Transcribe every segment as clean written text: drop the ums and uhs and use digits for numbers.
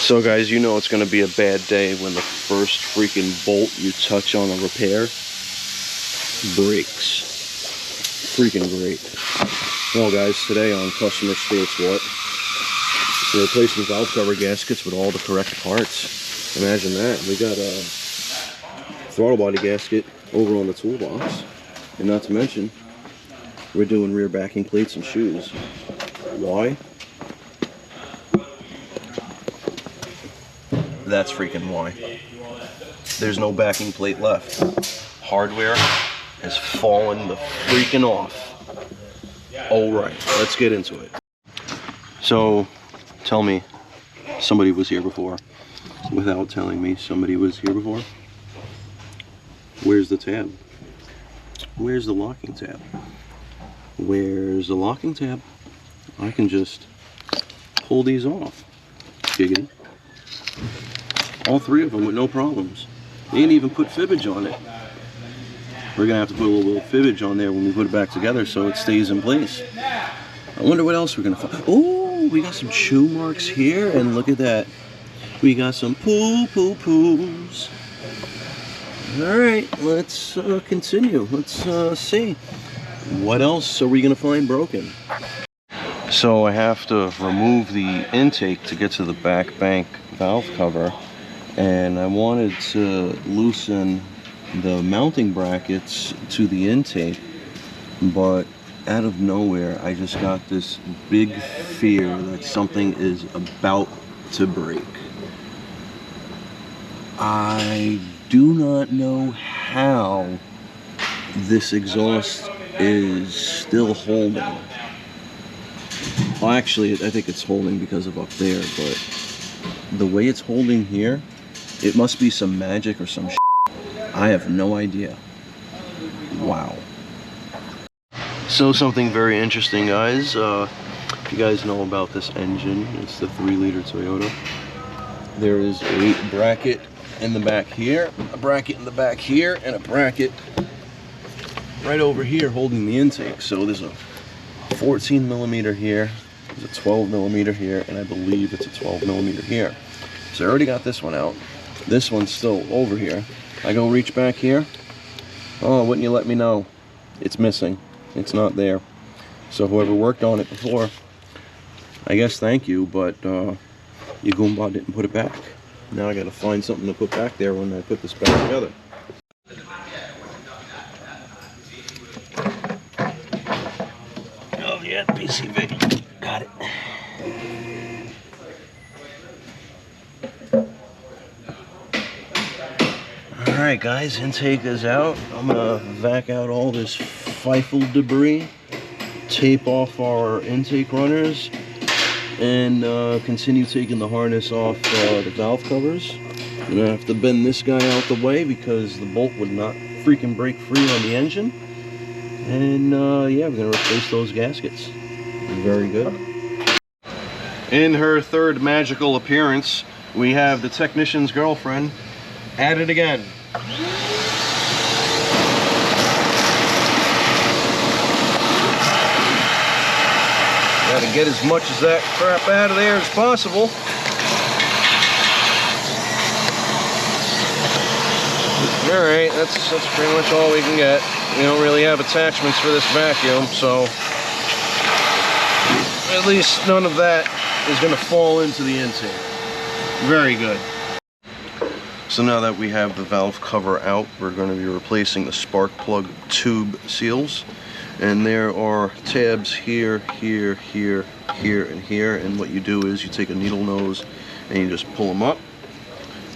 So guys, you know it's going to be a bad day when the first freaking bolt you touch on a repair breaks. Freaking great. Well guys, today on Customer States What, we're replacing valve cover gaskets with all the correct parts. Imagine that. We got a throttle body gasket over on the toolbox. And not to mention, we're doing rear backing plates and shoes. Why? That's freaking why. There's no backing plate left. Hardware has fallen the freaking off. Alright, let's get into it. So, tell me, somebody was here before. Without telling me somebody was here before. Where's the tab? Where's the locking tab? Where's the locking tab? I can just pull these off. Giggity. All three of them with no problems. They didn't even put fibbage on it. We're gonna have to put a little fibbage on there when we put it back together so it stays in place. I wonder what else we're gonna find. Oh, we got some chew marks here, and look at that. We got some poo-poos. All right, let's continue. Let's see. What else are we gonna find broken? So I have to remove the intake to get to the back bank valve cover, and I wanted to loosen the mounting brackets to the intake, but out of nowhere I just got this big fear that something is about to break. I do not know how this exhaust is still holding. Well, actually, I think it's holding because of up there, but the way it's holding here, it must be some magic or some shit. I have no idea. Wow. So something very interesting, guys. If you guys know about this engine, it's the 3-liter Toyota. There is a bracket in the back here, a bracket in the back here, and a bracket right over here holding the intake. So there's a 14 millimeter here, there's a 12 millimeter here, and I believe it's a 12 millimeter here. So I already got this one out. This one's still over here. I go reach back here. Oh, wouldn't you let me know? It's missing. It's not there. So whoever worked on it before, I guess thank you, but you Goomba didn't put it back. Now I gotta find something to put back there when I put this back together. Oh yeah, PCV. Got it. Alright guys, intake is out. I'm gonna vac out all this FIFO debris, tape off our intake runners, and continue taking the harness off the valve covers. I'm gonna have to bend this guy out the way because the bolt would not freaking break free on the engine. And yeah, we're gonna replace those gaskets. Very good. In her third magical appearance, we have the technician's girlfriend at it again. Gotta get as much of that crap out of there as possible. Alright, that's pretty much all we can get. We don't really have attachments for this vacuum, so at least none of that is going to fall into the intake. Very good. So now that we have the valve cover out, we're going to be replacing the spark plug tube seals. And there are tabs here, here, here, here, and here. And what you do is you take a needle nose and you just pull them up.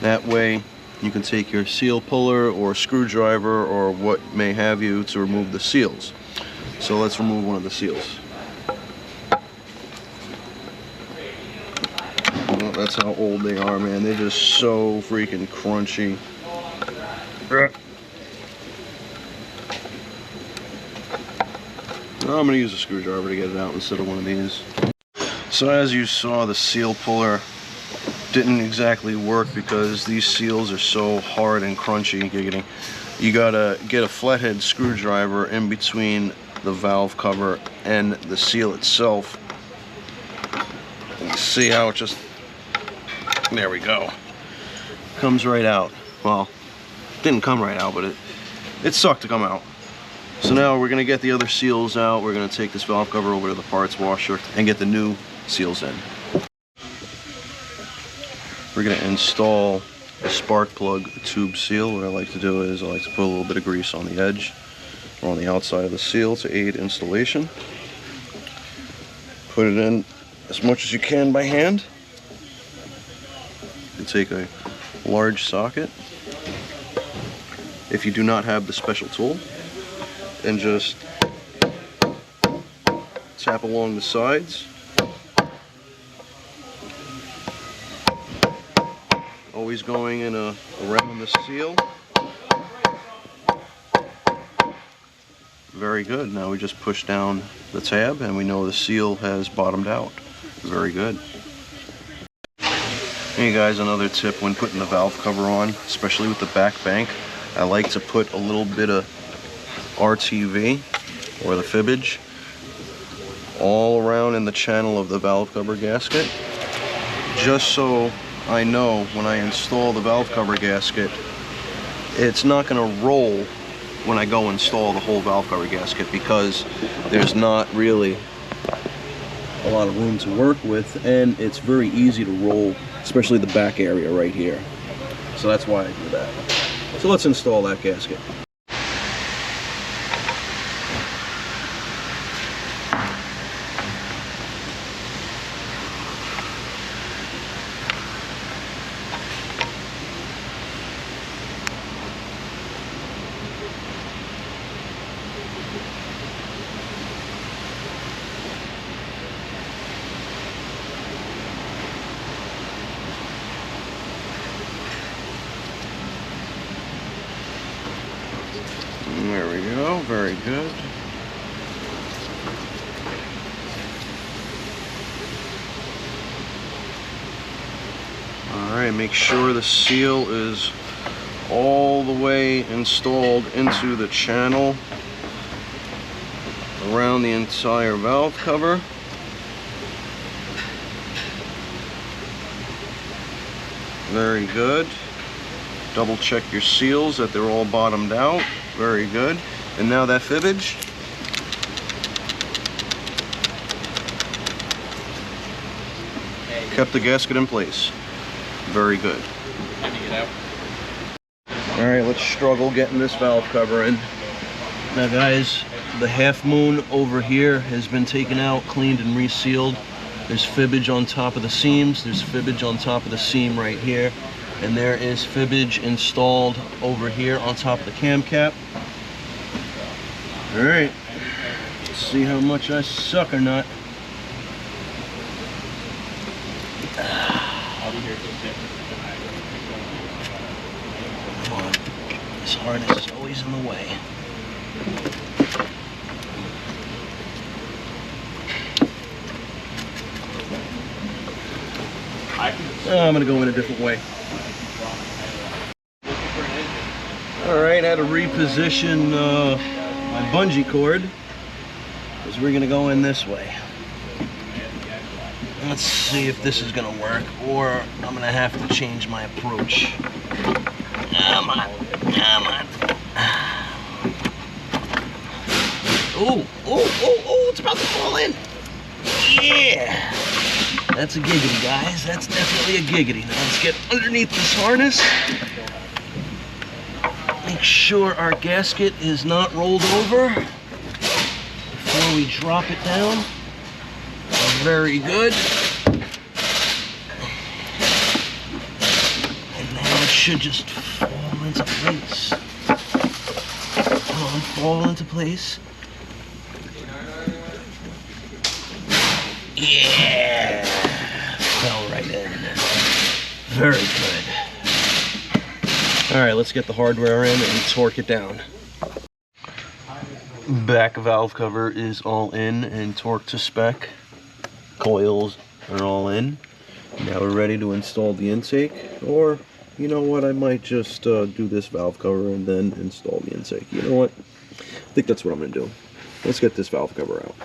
That way you can take your seal puller or screwdriver or what may have you to remove the seals. So let's remove one of the seals. Well, that's how old they are, man. They're just so freaking crunchy. I'm going to use a screwdriver to get it out instead of one of these. So as you saw, the seal puller didn't exactly work because these seals are so hard and crunchy. Giggity. You gotta get a flathead screwdriver in between the valve cover and the seal itself. You see how it just There we go. Comes right out. Well, didn't come right out, but it sucked to come out. So now we're gonna get the other seals out. We're gonna take this valve cover over to the parts washer and get the new seals in. We're gonna install the spark plug tube seal. What I like to do is I like to put a little bit of grease on the edge or on the outside of the seal to aid installation. Put it in as much as you can by hand. You take a large socket, if you do not have the special tool, and just tap along the sides. Always going in around the seal. Very good. Now we just push down the tab and we know the seal has bottomed out. Very good. Hey guys, another tip when putting the valve cover on, especially with the back bank, I like to put a little bit of RTV or the fibbage all around in the channel of the valve cover gasket, just so I know when I install the valve cover gasket it's not going to roll when I go install the whole valve cover gasket, because there's not really a lot of room to work with and it's very easy to roll, especially the back area right here. So that's why I do that. So let's install that gasket. There we go, very good. Alright, make sure the seal is all the way installed into the channel around the entire valve cover. Very good. Double check your seals that they're all bottomed out. Very good. And now that fibbage, kept the gasket in place. Very good. Alright, let's struggle getting this valve cover in. Now guys, the half moon over here has been taken out, cleaned and resealed. There's fibbage on top of the seams. There's fibbage on top of the seam right here. And there is fibbage installed over here on top of the cam cap. Alright, let's see how much I suck or not. Come on, this harness is always in the way. I'm gonna go in a different way. Alright, I had to reposition my bungee cord because we're gonna go in this way. Let's see if this is gonna work, or I'm gonna have to change my approach. Come on, come on. Oh, it's about to fall in. Yeah. That's a giggity, guys. That's definitely a giggity. Now let's get underneath this harness. Make sure our gasket is not rolled over before we drop it down. Very good. And now it should just fall into place. Come on, fall into place. Yeah! Fell right in. Very good. Alright, let's get the hardware in and torque it down. Back valve cover is all in and torqued to spec. Coils are all in. Now we're ready to install the intake, or you know what, I might just do this valve cover and then install the intake. You know what? I think that's what I'm going to do. Let's get this valve cover out.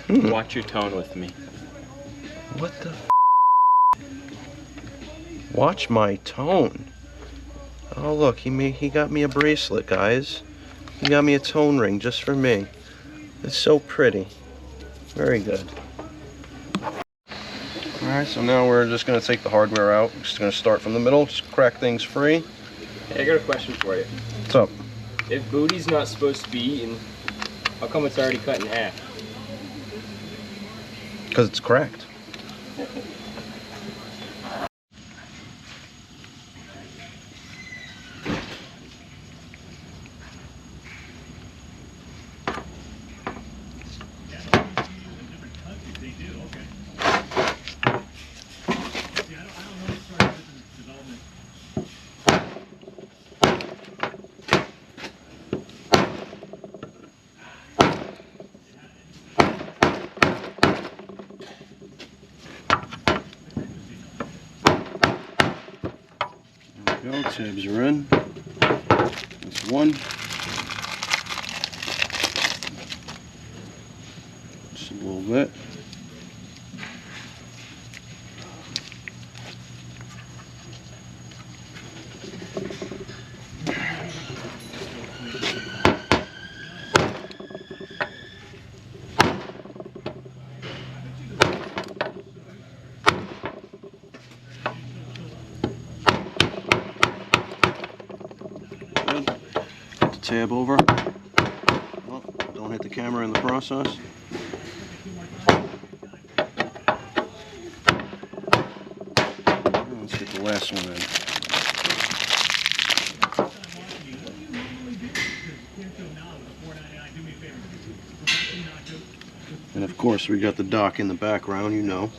Watch your tone with me. What the f? Watch my tone. Oh look, he got me a bracelet, guys. He got me a tone ring just for me. It's so pretty. Very good. Alright, so now we're just going to take the hardware out. We're just going to start from the middle, just crack things free. Hey, I got a question for you. What's up? If booty's not supposed to be eaten, how come it's already cut in half? Because it's cracked. There we go, tabs are in. That's one. Just a little bit. Good. Put the tab over. Oh, don't hit the camera in the process. Let's get the last one in. And of course we got the dock in the background, you know.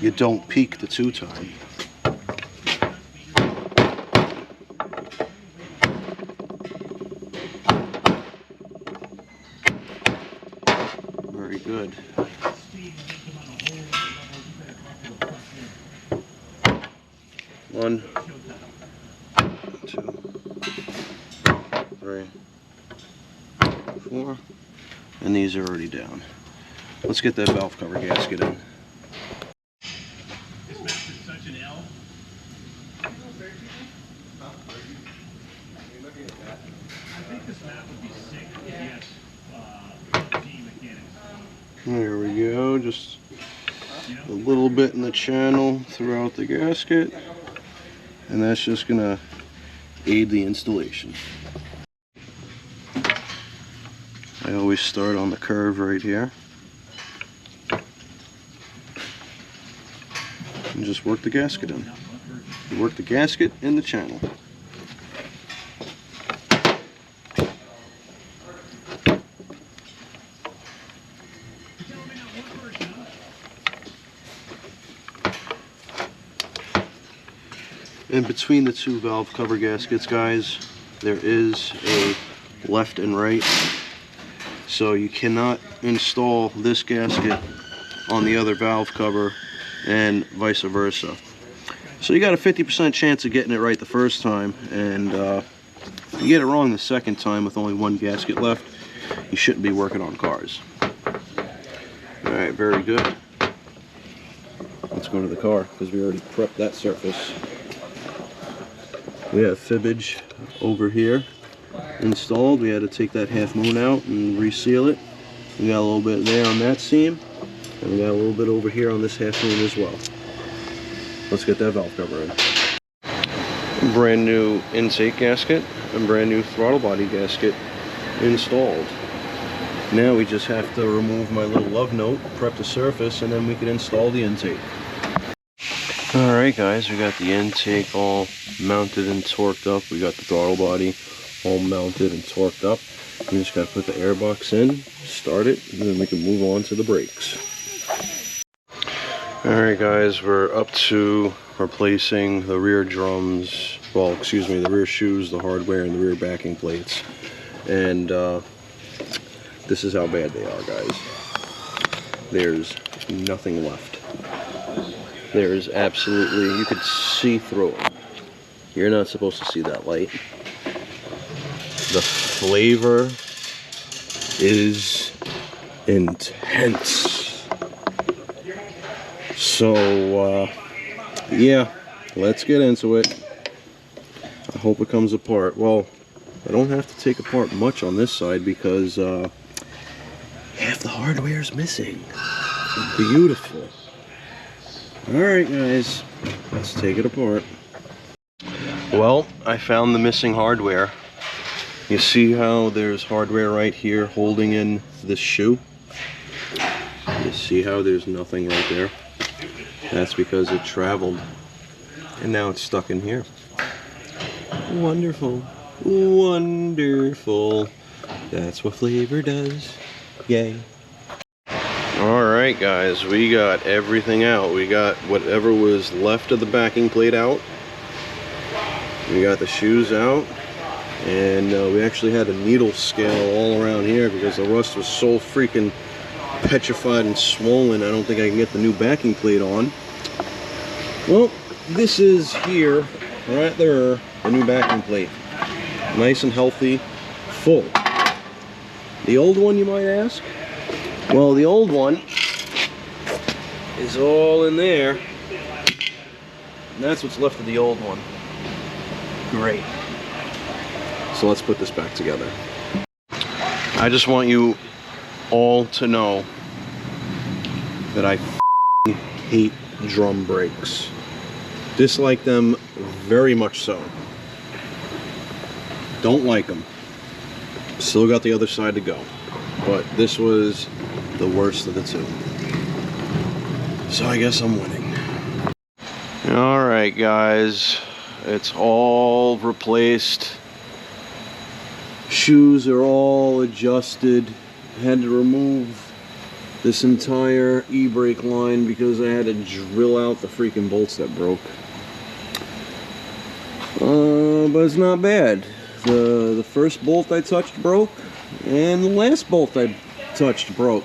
You don't peek the 2-time. Very good. One, 2, 3, 4, and these are already down. Let's get that valve cover gasket in. This map is such an L. I think this map would be sick if you had team mechanics. There we go, just a little bit in the channel throughout the gasket, and that's just gonna aid the installation. I always start on the curve right here and just work the gasket in. You work the gasket in the channel. In between the two valve cover gaskets, guys, there is a left and right, so you cannot install this gasket on the other valve cover and vice versa. So you got a 50% chance of getting it right the first time, and if you get it wrong the second time with only one gasket left, you shouldn't be working on cars. Alright, very good. Let's go to the car because we already prepped that surface. We have fibbage over here installed. We had to take that half moon out and reseal it. We got a little bit there on that seam, and we got a little bit over here on this half moon as well. Let's get that valve cover in. Brand new intake gasket and brand new throttle body gasket installed. Now we just have to remove my little lug note, prep the surface, and then we can install the intake. Alright guys, we got the intake all mounted and torqued up. We got the throttle body all mounted and torqued up. We just got to put the airbox in, start it, and then we can move on to the brakes. Alright guys, we're up to replacing the rear drums, well excuse me, the rear shoes, the hardware, and the rear backing plates. And this is how bad they are, guys. There's nothing left. There is absolutely, you could see through it. You're not supposed to see that light. The flavor is intense. So, yeah, let's get into it. I hope it comes apart. Well, I don't have to take apart much on this side because half the hardware is missing. Beautiful. Alright guys, let's take it apart. Well, I found the missing hardware. You see how there's hardware right here holding in this shoe? You see how there's nothing right there? That's because it traveled. And now it's stuck in here. Wonderful. Wonderful. That's what flavor does. Yay. Alright guys, we got everything out. We got whatever was left of the backing plate out. We got the shoes out. And we actually had a needle scale all around here because the rust was so freaking petrified and swollen. I don't think I can get the new backing plate on. Well, this is here, right there, the new backing plate. Nice and healthy, full. The old one, you might ask? Well, the old one is all in there. And that's what's left of the old one. Great. So let's put this back together. I just want you all to know that I hate drum brakes. Dislike them very much so. Don't like them. Still got the other side to go. But this was the worst of the two. So I guess I'm winning. Alright guys, it's all replaced. Shoes are all adjusted. Had to remove this entire e-brake line because I had to drill out the freaking bolts that broke. But it's not bad. The first bolt I touched broke, and the last bolt I touched broke.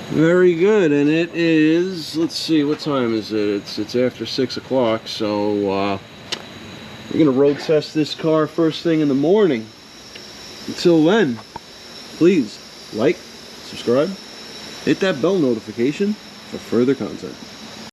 Very good, and it is, let's see, what time is it? It's after 6 o'clock, so we're gonna road test this car first thing in the morning. Until then, please like, subscribe, hit that bell notification for further content.